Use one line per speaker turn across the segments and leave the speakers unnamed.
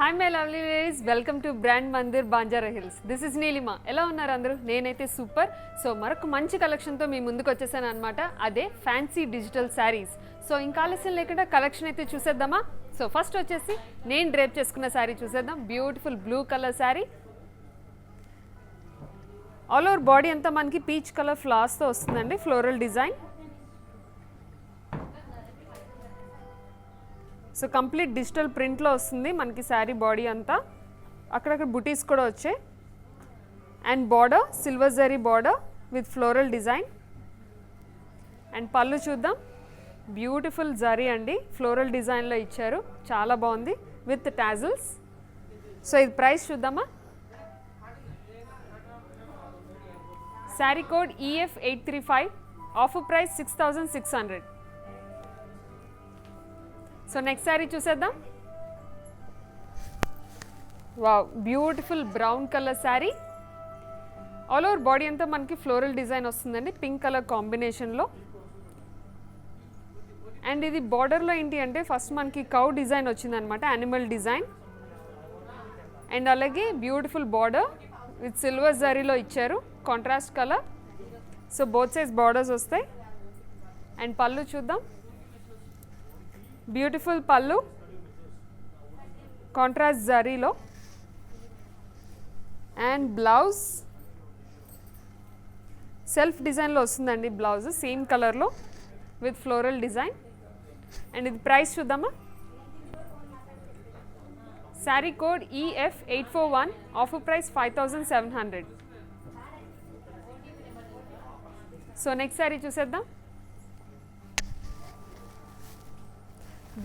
Hi my lovely ladies, welcome to brand Mandir Banjara hills. This is Neelima. ఎలా ఉన్నారు అందరూ? నేనైతే సూపర్. సో మరొక మంచి కలెక్షన్తో మీ ముందుకు వచ్చేసాను అనమాట. అదే ఫ్యాన్సీ డిజిటల్ శారీస్. సో ఇంకా ఆలస్యం లేకుండా కలెక్షన్ అయితే చూసేద్దామా? సో ఫస్ట్ వచ్చేసి నేను డ్రేప్ చేసుకున్న శారీ చూసేద్దాం. Beautiful blue colour sari. All over body అంతా మనకి పీచ్ కలర్ ఫ్లవర్స్తో వస్తుందండి, floral design. So complete digital ప్రింట్లో వస్తుంది మనకి శారీ బాడీ అంతా. అక్కడక్కడ బుటీస్ కూడా వచ్చాయి. And border silver zari border with floral design. And pallu చూద్దాం. బ్యూటిఫుల్ జరీ అండి, ఫ్లోరల్ డిజైన్లో ఇచ్చారు, చాలా బాగుంది విత్ టాజిల్స్. సో ఇది ప్రైస్ చూద్దామా? Sari code EF835, offer price 6600. So next saree చూసేద్దాం. Wow, beautiful brown colour sari. All over body అంతా మనకి ఫ్లోరల్ డిజైన్ వస్తుందండి, పింక్ కలర్ కాంబినేషన్లో. అండ్ ఇది బార్డర్లో ఏంటి అంటే ఫస్ట్ మనకి కౌ డిజైన్ వచ్చిందనమాట, యానిమల్ డిజైన్. అండ్ అలాగే బ్యూటిఫుల్ బార్డర్ విత్ సిల్వర్ జరీలో ఇచ్చారు, కాంట్రాస్ట్ కలర్. సో బోత్ సైజ్ బార్డర్స్ వస్తాయి. అండ్ పళ్ళు చూద్దాం. Beautiful pallu contrast జరీలో. And blouse self డిజైన్లో వస్తుందండి, బ్లౌజ్ సేమ్ కలర్లో విత్ ఫ్లోరల్ డిజైన్. అండ్ ఇది ప్రైస్ చూద్దామా? Sari code EF841, offer price 5700. So next saree చూసేద్దాం.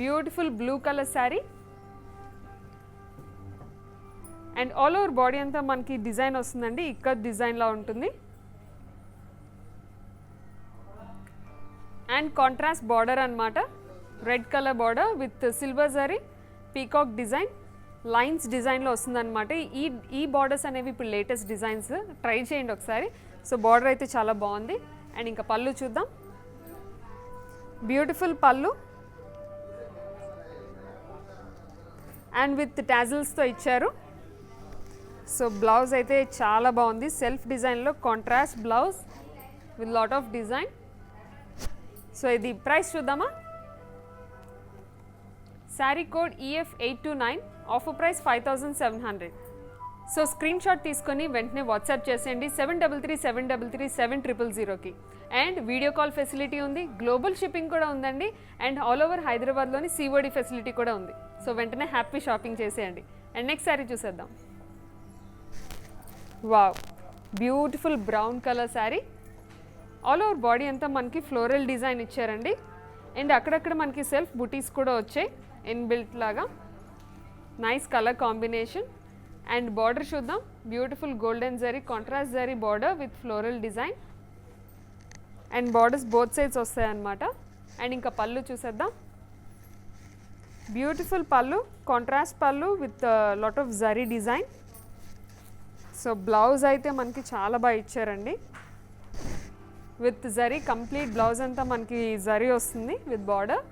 Beautiful blue colour saree. And all over body అంతా మనకి డిజైన్ వస్తుందండి, ఇక్కత్ డిజైన్లా ఉంటుంది. అండ్ కాంట్రాస్ట్ బార్డర్ అనమాట, red colour border with silver zari peacock design, lines డిజైన్లో వస్తుందన్నమాట. ఈ బార్డర్స్ అనేవి ఇప్పుడు లేటెస్ట్ డిజైన్స్, ట్రై చేయండి ఒకసారి. సో బార్డర్ అయితే చాలా బాగుంది. అండ్ ఇంకా పళ్ళు చూద్దాం. బ్యూటిఫుల్ పళ్ళు అండ్ విత్ టాజిల్స్తో ఇచ్చారు. సో బ్లౌజ్ అయితే చాలా బాగుంది, సెల్ఫ్ డిజైన్లో contrast blouse with lot of design. So ఇది ప్రైస్ చూద్దామా? Sari code EF829, offer price 5700. So screen shot తీసుకొని వెంటనే వాట్సాప్ చేసేయండి 7337337000కి. అండ్ వీడియో కాల్ ఫెసిలిటీ ఉంది, గ్లోబల్ షిప్పింగ్ కూడా ఉందండి. అండ్ ఆల్ ఓవర్ హైదరాబాద్లోని COD ఫెసిలిటీ కూడా ఉంది. సో వెంటనే హ్యాపీ షాపింగ్ చేసేయండి. అండ్ నెక్స్ట్ శారీ చూసేద్దాం. Wow, beautiful brown colour sari. All over body అంతా మనకి ఫ్లోరల్ డిజైన్ ఇచ్చారండి. అండ్ అక్కడక్కడ మనకి సెల్ఫ్ బుటీస్ కూడా వచ్చాయి ఇన్బిల్ట్ లాగా. Nice colour combination. And border చూద్దాం. Beautiful golden zari contrast zari border with floral design. And borders both sides వస్తాయన్నమాట. అండ్ ఇంకా పళ్ళు చూసేద్దాం. Beautiful pallu, contrast pallu with lot of zari design. So blouse అయితే మనకి చాలా బాగా ఇచ్చారండి విత్ జరీ. కంప్లీట్ బ్లౌజ్ అంతా మనకి జరీ వస్తుంది విత్ బార్డర్.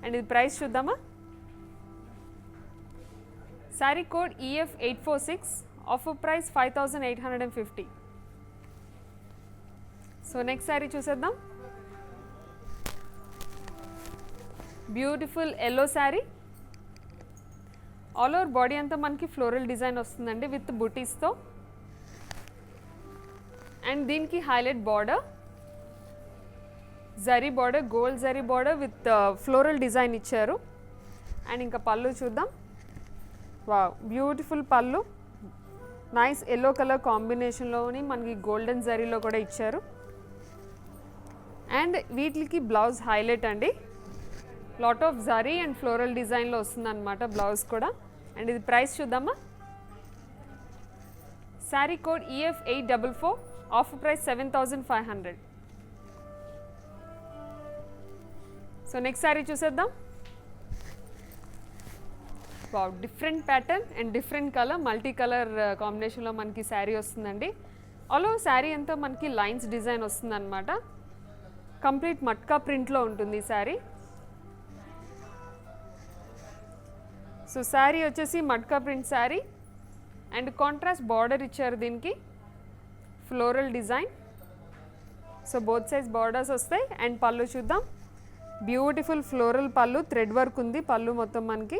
అండ్ ఇది ప్రైస్ చూద్దామా? Sari code EF846, offer price 5850. So next saree చూసేద్దాం. Beautiful yellow saree. All over body అంతా మనకి ఫ్లోరల్ డిజైన్ వస్తుందండి విత్ బుటీస్తో. అండ్ దీనికి highlight border zari border, gold zari border with floral design ఇచ్చారు. అండ్ ఇంకా పళ్ళు చూద్దాం. Wow, beautiful pallu, nice yellow colour కాంబినేషన్లోని మనకి గోల్డెన్ జరీలో కూడా ఇచ్చారు. అండ్ వీటికి బ్లౌజ్ హైలైట్ అండి, lot of zari and floral డిజైన్లో వస్తుందన్నమాట బ్లౌజ్ కూడా. అండ్ ఇది ప్రైస్ చూద్దామా? Sari code EF844, offer price 7500. So next saree చూసేద్దాం. Wow, different pattern and different colour, multi colour కాంబినేషన్లో మనకి శారీ వస్తుందండి. ఆల్ ఓవర్ శారీ అంతా మనకి లైన్స్ డిజైన్ వస్తుందన్నమాట. కంప్లీట్ మట్కా ప్రింట్లో ఉంటుంది ఈ శారీ. సో సో శారీ వచ్చేసి matka print saree and contrast border ఇచ్చారు దీనికి, ఫ్లోరల్ డిజైన్. సో బోత్ సైజ్ బార్డర్స్ వస్తాయి. అండ్ పళ్ళు చూద్దాం, బ్యూటిఫుల్ ఫ్లోరల్ పళ్ళు, థ్రెడ్ వర్క్ ఉంది పళ్ళు మొత్తం మనకి.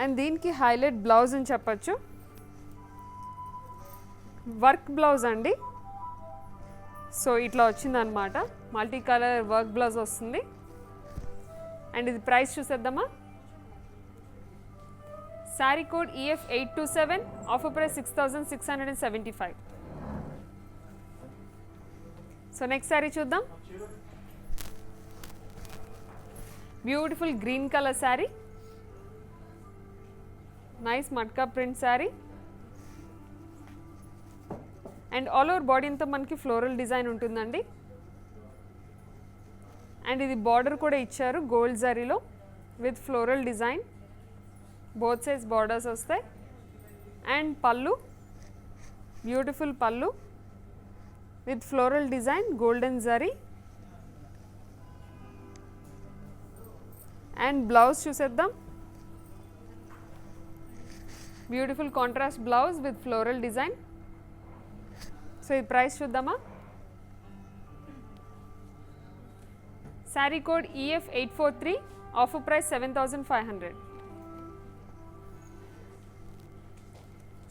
అండ్ దీనికి హైలైట్ బ్లౌజ్ అని చెప్పచ్చు, వర్క్ బ్లౌజ్ అండి. సో ఇట్లా వచ్చిందనమాట, మల్టీ కలర్ వర్క్ బ్లౌజ్ వస్తుంది. అండ్ ఇది ప్రైస్ చూసేద్దామా. Saree code EF827, offer price 6675. So next sari చూద్దాం. Beautiful green colour saree, nice matka print saree. And all over body అంతా మనకి ఫ్లోరల్ డిజైన్ ఉంటుందండి. అండ్ ఇది బార్డర్ కూడా ఇచ్చారు గోల్డ్ జరీలో విత్ ఫ్లోరల్ డిజైన్, బోత్ సైజ్ బార్డర్స్ వస్తాయి. And pallu, beautiful pallu with floral design, golden zari. And blouse చూసేద్దాం, beautiful contrast blouse with floral design. So ఈ ప్రైస్ చూద్దామా. Sari code EF843, offer price 7500.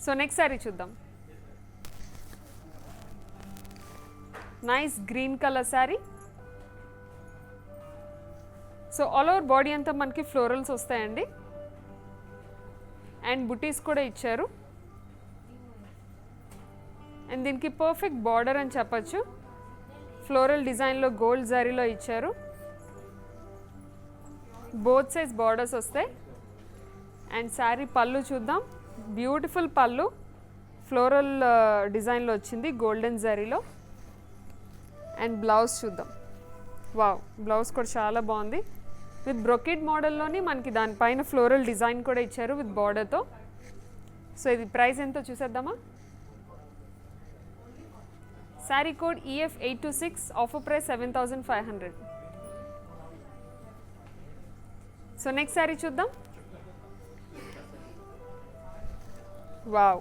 So next sari చూద్దాం. Nice green colour saree. So all over body అంతా మనకి florals వస్తాయండి. And బుటీస్ కూడా ఇచ్చారు. And దీనికి పర్ఫెక్ట్ బార్డర్ అని చెప్పచ్చు, ఫ్లోరల్ డిజైన్లో గోల్డ్ జరీలో ఇచ్చారు. బోత్ సైజ్ బార్డర్స్ వస్తాయి. అండ్ శారీ పళ్ళు చూద్దాం, బ్యూటిఫుల్ పళ్ళు, ఫ్లోరల్ డిజైన్లో వచ్చింది గోల్డెన్ జరీలో. అండ్ బ్లౌజ్ చూద్దాం, వావ్ బ్లౌజ్ కూడా చాలా బాగుంది, విత్ బ్రొకెట్ మోడల్లోని మనకి దానిపైన ఫ్లోరల్ డిజైన్ కూడా ఇచ్చారు విత్ బార్డర్తో. సో ఇది ప్రైస్ ఎంతో చూసేద్దామా. Saree code EF826, offer price 7500. So next sari చూద్దాం. వావ్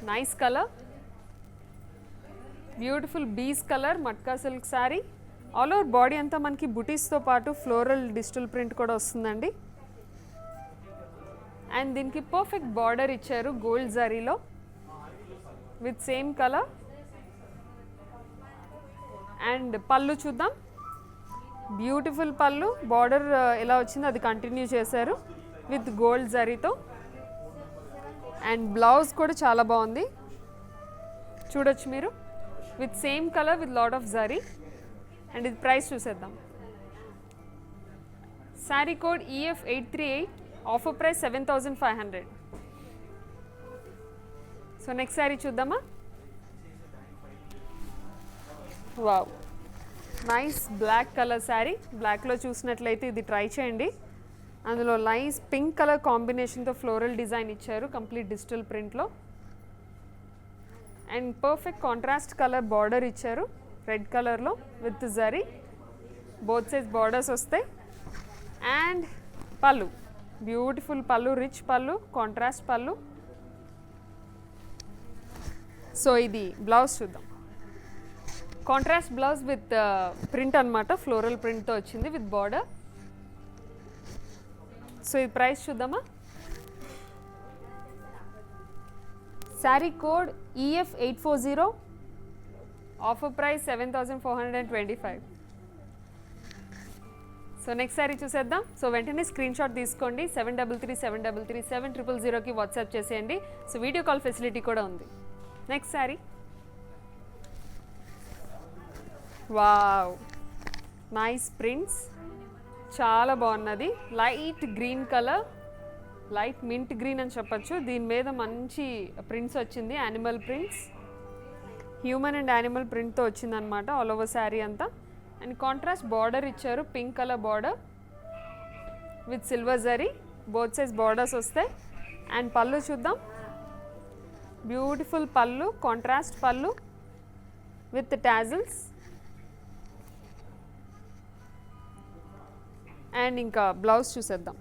నైస్ కలర్, బ్యూటిఫుల్ బీస్ colour matka silk sari. All over body అంతా మనకి బుటీస్తో పాటు ఫ్లోరల్ డిజిటల్ ప్రింట్ కూడా వస్తుందండి. అండ్ దీనికి పర్ఫెక్ట్ బార్డర్ ఇచ్చారు గోల్డ్ జరీలో with same colour. And pallu చూద్దాం, బ్యూటిఫుల్ పళ్ళు, బార్డర్ ఎలా వచ్చిందో అది కంటిన్యూ చేశారు విత్ గోల్డ్ జరీతో. అండ్ బ్లౌజ్ కూడా చాలా బాగుంది, చూడొచ్చు మీరు, with same colour with lot of zari. And ఇది ప్రైస్ చూసేద్దాం. Saree code EF838, offer price 7500. So next saree చూద్దామా. Wow nice black colour saree, బ్లాక్లో చూసినట్లయితే ఇది ట్రై చేయండి. అందులో నైస్ పింక్ కలర్ కాంబినేషన్తో ఫ్లోరల్ డిజైన్ ఇచ్చారు కంప్లీట్ డిజిటల్ ప్రింట్లో. And perfect contrast colour border ఇచ్చారు రెడ్ కలర్లో విత్ జరీ, బోత్ సైజ్ బార్డర్స్ వస్తాయి. అండ్ పళ్ళు, బ్యూటిఫుల్ పళ్ళు, రిచ్ పళ్ళు, కాంట్రాస్ట్ పళ్ళు. సో ఇది బ్లౌజ్ చూద్దాం, కాంట్రాస్ట్ బ్లౌజ్ విత్ ప్రింట్ అనమాట, ఫ్లోరల్ ప్రింట్తో వచ్చింది విత్ బార్డర్. సో ఇది ప్రైస్ చూద్దామా. Sari code EF840, offer price 7425. So next saree చూసేద్దాం. సో వెంటనే స్క్రీన్ షాట్ తీసుకోండి, 7337337000కి వాట్సాప్ చేసేయండి. సో వీడియో కాల్ ఫెసిలిటీ కూడా ఉంది. Next sari, wow nice prints, చాలా బాగున్నది, light green colour, light mint green అని చెప్పచ్చు. దీని మీద మంచి ప్రింట్స్ వచ్చింది, animal prints, human and animal ప్రింట్తో వచ్చిందనమాట ఆల్ ఓవర్ శారీ అంతా. అండ్ కాంట్రాస్ట్ బార్డర్ ఇచ్చారు, pink colour border with silver zari, both సైజ్ బార్డర్స్ వస్తాయి. అండ్ పళ్ళు చూద్దాం, beautiful pallu, contrast pallu with tassels. And ఇంకా బ్లౌజ్ చూసేద్దాం.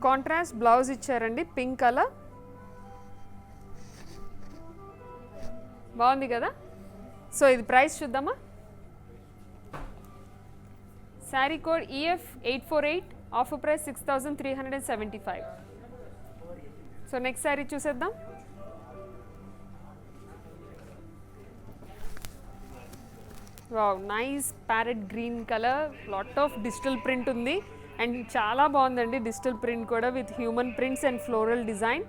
కాంట్రాస్ట్ బ్లౌజ్ ఇచ్చారండి, పింక్ కలర్. బాగుంది కదా. సో ఇది ప్రైస్ చూద్దామా. Sari code EF848, offer price 6375. So next saree చూసేద్దాం. Wow, nice parrot green colour, lot of digital print ఉంది అండ్ చాలా బాగుందండి డిజిటల్ ప్రింట్ కూడా with human prints and floral design,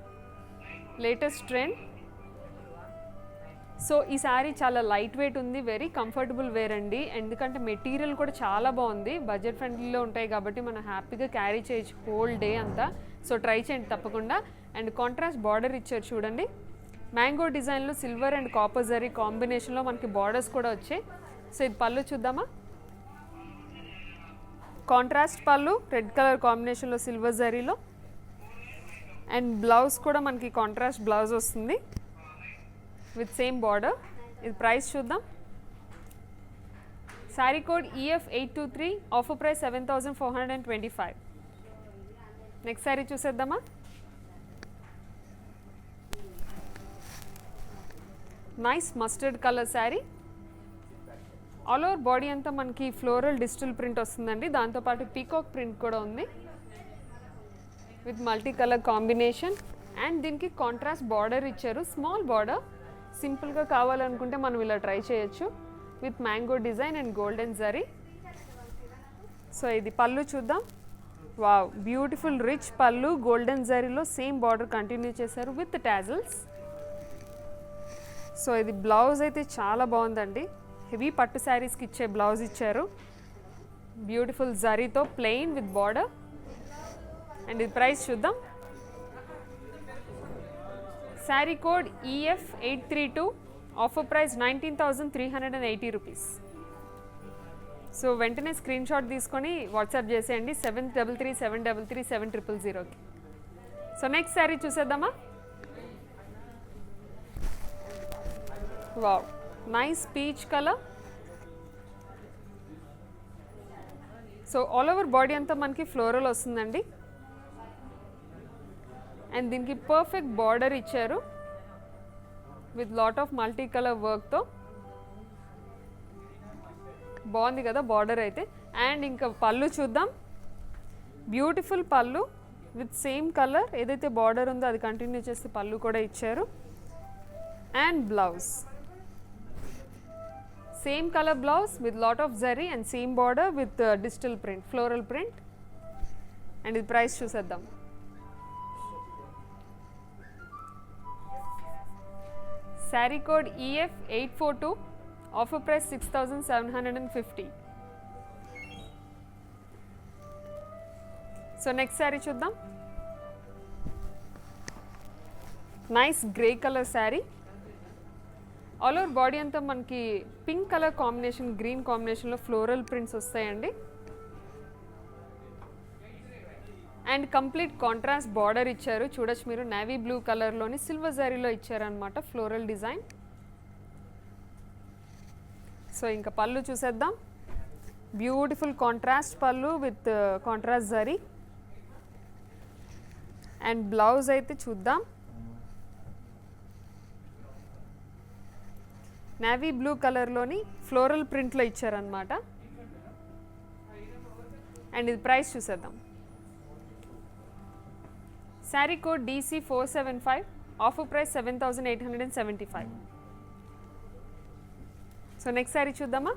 latest trend. So ఈ శారీ చాలా లైట్ వెయిట్ ఉంది, వెరీ కంఫర్టబుల్ వేర్ అండి. ఎందుకంటే మెటీరియల్ కూడా చాలా బాగుంది, బడ్జెట్ ఫ్రెండ్లీలో ఉంటాయి కాబట్టి మనం హ్యాపీగా క్యారీ చేయొచ్చు హోల్ డే అంతా. సో ట్రై చేయండి తప్పకుండా. అండ్ కాంట్రాస్ట్ బార్డర్ ఇచ్చారు చూడండి, మ్యాంగో డిజైన్లో సిల్వర్ అండ్ కాపర్ జరీ కాంబినేషన్లో మనకి బార్డర్స్ కూడా వచ్చాయి. సో ఇది పళ్ళు చూద్దామా. కాంట్రాస్ట్ పళ్ళు, రెడ్ కలర్ కాంబినేషన్లో సిల్వర్ జరీలో. అండ్ బ్లౌజ్ కూడా మనకి కాంట్రాస్ట్ బ్లౌజ్ వస్తుంది విత్ సేమ్ బార్డర్. ఇది ప్రైస్ చూద్దాం. Sari code EF823, offer price 7425. Next saree చూసేద్దామా. Nice mustard colour sari, all over body అంతా మనకి ఫ్లోరల్ డిజిటల్ ప్రింట్ వస్తుందండి, దాంతోపాటు పీకాక్ ప్రింట్ కూడా ఉంది with multi colour combination. And దీనికి కాంట్రాస్ట్ బార్డర్ ఇచ్చారు, స్మాల్ బార్డర్. సింపుల్గా కావాలనుకుంటే మనం ఇలా ట్రై చేయొచ్చు with mango design and golden zari. So ఇది పళ్ళు చూద్దాం. వావ్, బ్యూటిఫుల్ రిచ్ పళ్ళు, గోల్డెన్ జరీలో సేమ్ బార్డర్ కంటిన్యూ చేశారు విత్ టాజిల్స్. సో ఇది బ్లౌజ్ అయితే చాలా బాగుందండి, హెవీ పట్టు శారీస్కి ఇచ్చే బ్లౌజ్ ఇచ్చారు, బ్యూటిఫుల్ జరీతో ప్లెయిన్ విత్ బార్డర్. అండ్ ఇది ప్రైస్ చూద్దాం. Sari code EF832, offer price 19,380 rupees. So వెంటనే స్క్రీన్ షాట్ తీసుకొని వాట్సాప్ చేసేయండి 7337337000కి. సో నెక్స్ట్ శారీ చూసేద్దామా. Wow, nice peach colour. So all over body అంతా మనకి ఫ్లోరల్ వస్తుందండి అండ్ దీనికి పర్ఫెక్ట్ బార్డర్ ఇచ్చారు with lot of multi colour వర్క్తో. బాగుంది కదా బార్డర్ అయితే. అండ్ ఇంకా పళ్ళు చూద్దాం. Beautiful pallu with same colour, ఏదైతే బార్డర్ ఉందో అది కంటిన్యూ చేసి పళ్ళు కూడా ఇచ్చారు. And blouse same colour blouse with lot of zari and same border with digital print, floral print. And ఇది ప్రైస్ చూసేద్దాం. Saree code EF842, offer price 6750. So next sari చూద్దాం. Nice grey colour sari, all over body అంతా మనకి pink colour combination, green కాంబినేషన్లో floral prints వస్తాయండి. And complete contrast border ఇచ్చారు, చూడొచ్చు మీరు, నేవీ బ్లూ కలర్లోని సిల్వర్ జరీలో ఇచ్చారనమాట ఫ్లోరల్ డిజైన్. సో ఇంకా పళ్ళు చూసేద్దాం. Beautiful contrast pallu with contrast zari. And blouse అయితే చూద్దాం. నేవీ బ్లూ కలర్లోని ఫ్లోరల్ ప్రింట్లో ఇచ్చారనమాట. అండ్ ఇది ప్రైస్ చూసేద్దాం. Saree code DC475, offer price 7875. So next saree చూద్దామా.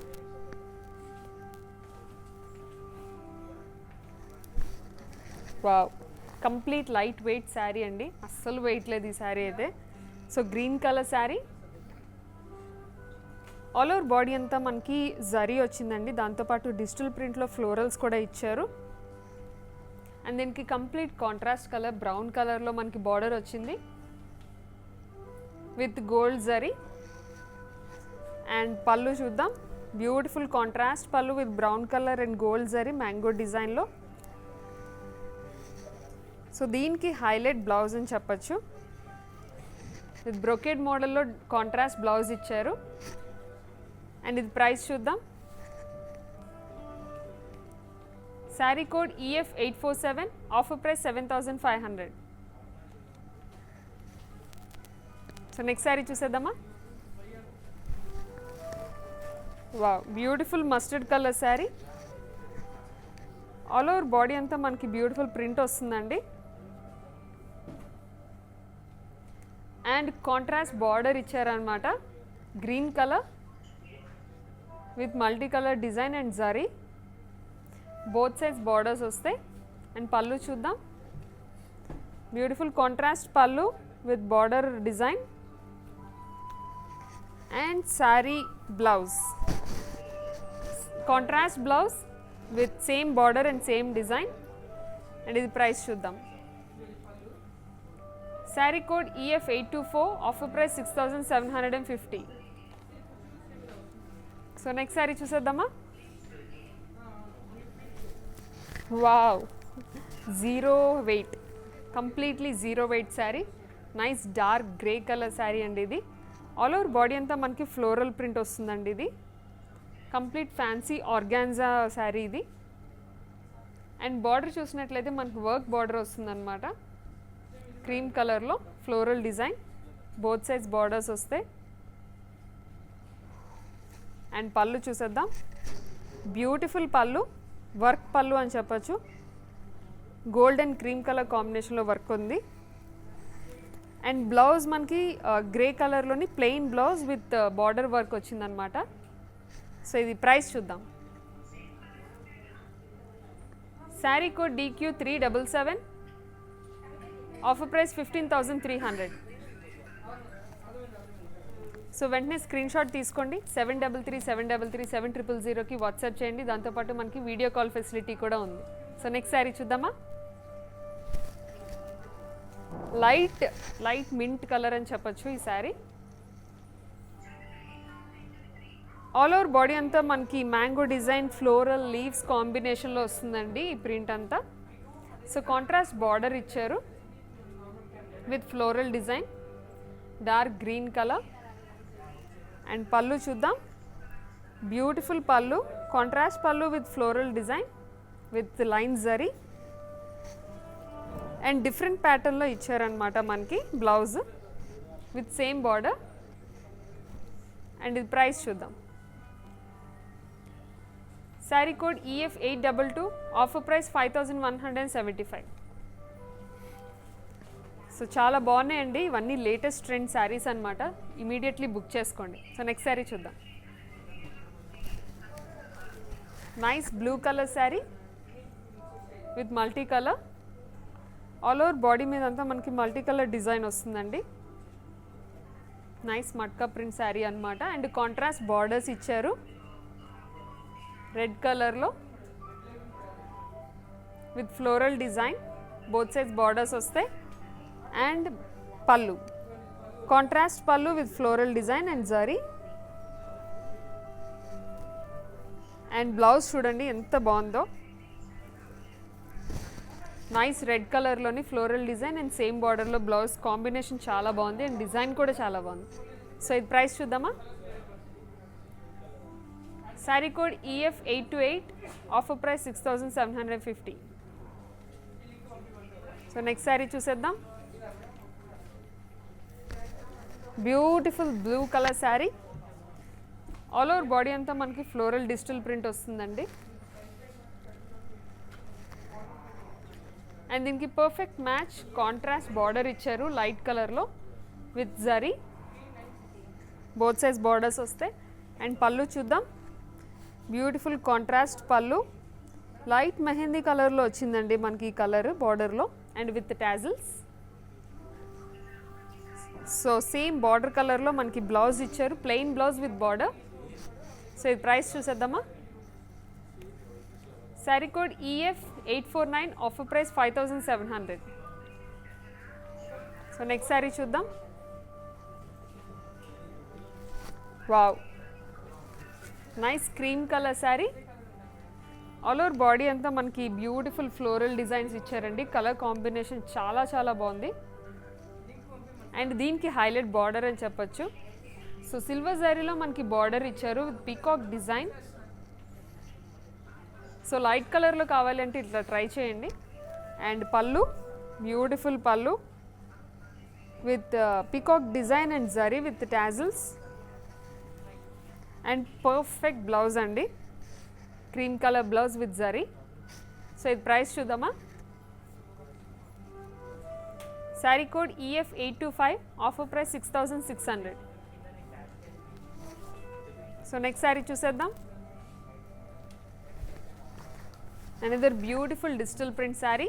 Wow, complete light weight saree అండి, అస్సలు వెయిట్ లేదు ఈ శారీ అయితే. So green colour sari, all over body అంతా మనకి జరీ వచ్చిందండి, దాంతోపాటు డిజిటల్ ప్రింట్లో ఫ్లోరల్స్ కూడా ఇచ్చారు. అండ్ దీనికి కంప్లీట్ కాంట్రాస్ట్ కలర్ బ్రౌన్ కలర్లో మనకి బార్డర్ వచ్చింది with gold zari. And pallu చూద్దాం. Beautiful contrast pallu with brown colour and gold zari mango డిజైన్లో. సో దీనికి హైలైట్ బ్లౌజ్ అని చెప్పచ్చు, విత్ బ్రొకేడ్ మోడల్లో కాంట్రాస్ట్ బ్లౌజ్ ఇచ్చారు. అండ్ ఇది ప్రైస్ చూద్దాం. Sari code EF847, offer price 7500. So next saree చూసేద్దామా. Wow, beautiful mustard colour sari. All over body అంతా మనకి బ్యూటిఫుల్ ప్రింట్ వస్తుందండి. అండ్ కాంట్రాస్ట్ బార్డర్ ఇచ్చారనమాట, green colour with multi colour design and zari. Both sides borders వస్తాయి. And pallu చూద్దాం. Beautiful contrast pallu with border design. And saree blouse, contrast blouse with same border and same design. And ఇది price చూద్దాం. Sari code EF824, offer price 6750. So next saree చూసేద్దామా. Wow, zero weight, completely zero weight saree. Nice dark grey colour saree అండి ఇది. All over body అంతా మనకి floral print వస్తుందండి. ఇది complete fancy organza sari ఇది. అండ్ బార్డర్ చూసినట్లయితే మనకి వర్క్ బార్డర్ వస్తుందన్నమాట, క్రీమ్ కలర్లో floral design. Both sides borders వస్తాయి. అండ్ పళ్ళు చూసేద్దాం. బ్యూటిఫుల్ పళ్ళు, వర్క్ పళ్ళు అని చెప్పచ్చు. గోల్డ్ అండ్ క్రీమ్ కలర్ కాంబినేషన్లో వర్క్ ఉంది. అండ్ బ్లౌజ్ మనకి గ్రే కలర్లోని plain blouse with border work వచ్చిందనమాట. సో ఇది ప్రైస్ చూద్దాం. Sari code DQ377, offer price 15300. So వెంటనే స్క్రీన్ షాట్ తీసుకోండి. 7337337000కి వాట్సాప్ చేయండి. దాంతోపాటు మనకి వీడియో కాల్ ఫెసిలిటీ కూడా ఉంది. సో నెక్స్ట్ శారీ చూద్దామా. లైట్ మింట్ కలర్ అని చెప్పచ్చు ఈ శారీ. ఆల్ ఓవర్ బాడీ అంతా మనకి మ్యాంగో డిజైన్, ఫ్లోరల్ లీవ్స్ కాంబినేషన్లో వస్తుందండి ఈ ప్రింట్ అంతా. సో కాంట్రాస్ట్ బార్డర్ ఇచ్చారు with floral design, dark green colour. And pallu చూద్దాం. Beautiful pallu, contrast pallu with floral design with line zari. And different ప్యాటర్న్లో ఇచ్చారనమాట మనకి blouse with same border. And ఇది ప్రైస్ చూద్దాం. Sari code EF822, offer price 5175. So చాలా బాగున్నాయండి ఇవన్నీ, లేటెస్ట్ ట్రెండ్ శారీస్ అనమాట. ఇమీడియట్లీ బుక్ చేసుకోండి. సో నెక్స్ట్ శారీ చూద్దాం. Nice blue colour sari with multi colour. All over body మీద అంతా మనకి మల్టీ కలర్ డిజైన్ వస్తుందండి. నైస్ మట్కా ప్రింట్ శారీ అనమాట. అండ్ కాంట్రాస్ట్ బార్డర్స్ ఇచ్చారు రెడ్ కలర్లో with floral design. Both sides borders వస్తాయి. And pallu, contrast pallu with floral design and zari. And blouse చూడండి ఎంత బాగుందో. నైస్ రెడ్ కలర్లోని ఫ్లోరల్ డిజైన్ అండ్ సేమ్ బార్డర్లో బ్లౌజ్ కాంబినేషన్ చాలా బాగుంది. అండ్ డిజైన్ కూడా చాలా బాగుంది. సో ఇది ప్రైస్ చూద్దామా. Sari code EF828, offer price 6750. So next saree చూసేద్దాం. Beautiful blue colour sari. All over body అంతా మనకి ఫ్లోరల్ డిజిటల్ ప్రింట్ వస్తుందండి. అండ్ దీనికి పర్ఫెక్ట్ మ్యాచ్ కాంట్రాస్ట్ బార్డర్ ఇచ్చారు లైట్ కలర్లో విత్ జరీ. బోత్ సైజ్ బార్డర్స్ వస్తాయి. అండ్ పళ్ళు చూద్దాం. Beautiful contrast pallu, light mehndi కలర్లో వచ్చిందండి మనకి ఈ కలర్ బార్డర్లో. And with tassels. So same border కలర్లో మనకి బ్లౌజ్ ఇచ్చారు, plain blouse with border. So ఇది ప్రైస్ చూసేద్దామా. Saree code EF849, offer price 5700. So next sari చూద్దాం. Wow, nice cream colour sari. All over body అంతా మనకి బ్యూటిఫుల్ ఫ్లోరల్ డిజైన్స్ ఇచ్చారండి. కలర్ కాంబినేషన్ చాలా చాలా బాగుంది. అండ్ దీనికి హైలైట్ బార్డర్ అని చెప్పచ్చు. సో సిల్వర్ జరీలో మనకి బార్డర్ ఇచ్చారు with peacock design. So light కలర్లో కావాలంటే ఇట్లా ట్రై చేయండి. And pallu, beautiful pallu with peacock design and zari with tassels. And perfect blouse అండి, cream colour blouse with zari. So ఇది ప్రైస్ చూద్దామా. Sari code EF825, offer price 6600. So next saree చూసేద్దాం. Another beautiful digital print saree.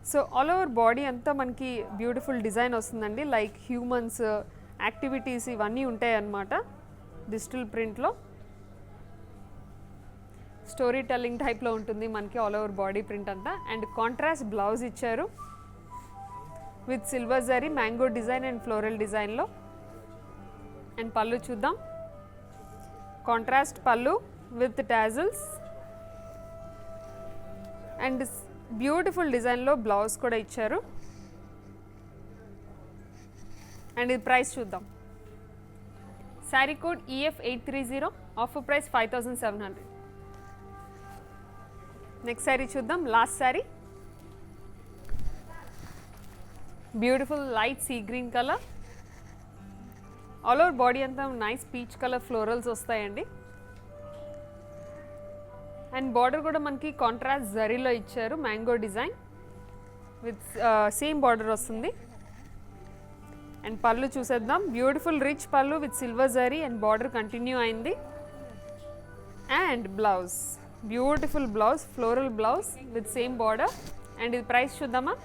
So all over body అంతా మనకి beautiful design వస్తుందండి, like humans, activities ఇవన్నీ ఉంటాయి అన్నమాట డిజిటల్ ప్రింట్లో. స్టోరీ టెల్లింగ్ టైప్లో ఉంటుంది మనకి ఆల్ ఓవర్ బాడీ ప్రింట్ అంతా. అండ్ కాంట్రాస్ట్ బ్లౌజ్ ఇచ్చారు with silver zari, mango design and floral డిజైన్లో. అండ్ పళ్ళు చూద్దాం. Contrast pallu with tassels and beautiful డిజైన్లో బ్లౌజ్ కూడా ఇచ్చారు. అండ్ ఇది ప్రైస్ చూద్దాం. Sari code EF830, offer price 5700. Next sari చూద్దాం. Last sari, beautiful light sea green colour. All over body అంతా నైస్ పీచ్ కలర్ ఫ్లోరల్స్ వస్తాయండి. అండ్ బార్డర్ కూడా మనకి కాంట్రాస్ట్ జరీలో ఇచ్చారు, mango design with same border వస్తుంది. అండ్ పళ్ళు చూసేద్దాం. Beautiful rich pallu with silver zari and border continue అయింది. And blouse, beautiful blouse, floral blouse with same border. And ఇది ప్రైస్ చూద్దామా.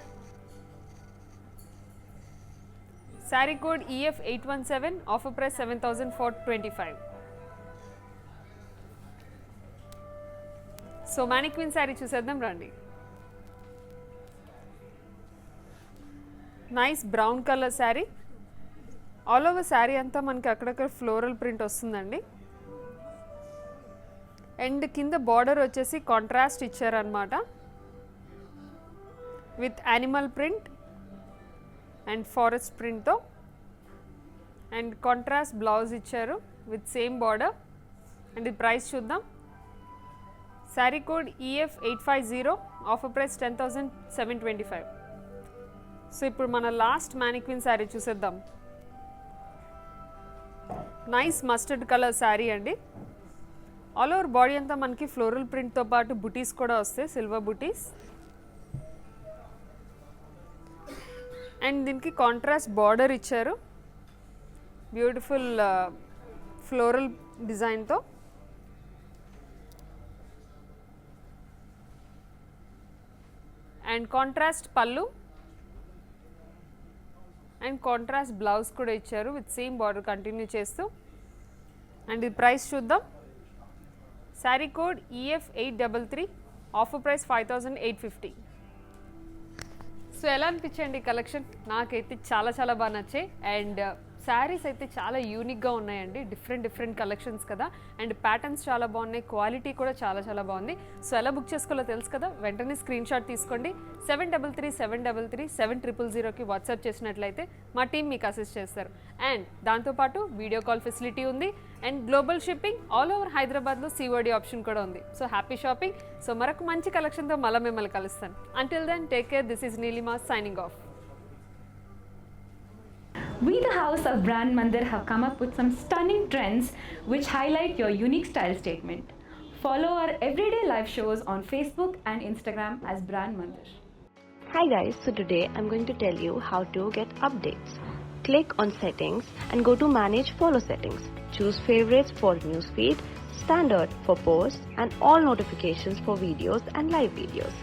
Sari code EF817, offer price 7425. So mannequin sari చూసేద్దాం రండి. Nice brown colour sari. All over sari అంతా మనకి అక్కడక్కడ ఫ్లోరల్ ప్రింట్ వస్తుందండి. And కింద బార్డర్ వచ్చేసి కాంట్రాస్ట్ ఇచ్చారనమాట with animal print and forest ప్రింట్తో. అండ్ కాంట్రాస్ట్ బ్లౌజ్ ఇచ్చారు విత్ సేమ్ బార్డర్. అండ్ ఇది ప్రైస్ చూద్దాం. Sari code EF850, offer price 10725. So ఇప్పుడు మన లాస్ట్ మ్యానిక్విన్ శారీ చూసేద్దాం. నైస్ మస్టర్డ్ కలర్ శారీ అండి. ఆల్ ఓవర్ బాడీ అంతా మనకి ఫ్లోరల్ ప్రింట్తో పాటు బుటీస్ కూడా వస్తాయి, సిల్వర్ బుటీస్. అండ్ దీనికి కాంట్రాస్ట్ బార్డర్ ఇచ్చారు బ్యూటిఫుల్ ఫ్లోరల్ డిజైన్తో. అండ్ కాంట్రాస్ట్ పళ్ళు అండ్ కాంట్రాస్ట్ బ్లౌజ్ కూడా ఇచ్చారు విత్ సేమ్ బార్డర్ కంటిన్యూ చేస్తూ. అండ్ ఇది ప్రైస్ చూద్దాం. Sari code EF833, offer price 5850. So ఎలా అనిపించండి కలెక్షన్? నాకైతే చాలా చాలా బాగా నచ్చాయి. అండ్ శారీస్ అయితే చాలా యూనిక్గా ఉన్నాయండి, డిఫరెంట్ కలెక్షన్స్ కదా. అండ్ ప్యాటర్న్స్ చాలా బాగున్నాయి, క్వాలిటీ కూడా చాలా చాలా బాగుంది. సో ఎలా బుక్ చేసుకోవాలో తెలుసు కదా, వెంటనే స్క్రీన్ షాట్ తీసుకోండి. 7337337000కి వాట్సాప్ చేసినట్లయితే మా టీం మీకు అసిస్ట్ చేస్తారు. అండ్ దాంతోపాటు వీడియో కాల్ ఫెసిలిటీ ఉంది. And global shipping all over హైదరాబాద్లో COD ఆప్షన్ కూడా ఉంది. So happy shopping. సో మరొక మంచి కలెక్షన్తో మళ్ళీ మిమ్మల్ని కలుస్తాను. Until then take care. This is Neelima signing off.
We, the House of Brand Mandir, have come up with some stunning trends which highlight your unique style statement. Follow our everyday live shows on Facebook and Instagram as Brand Mandir.
Hi guys, so today I'm going to tell you how to get updates. Click on settings and go to manage follow settings. Choose favorites for newsfeed, standard for posts and all notifications for videos and live videos.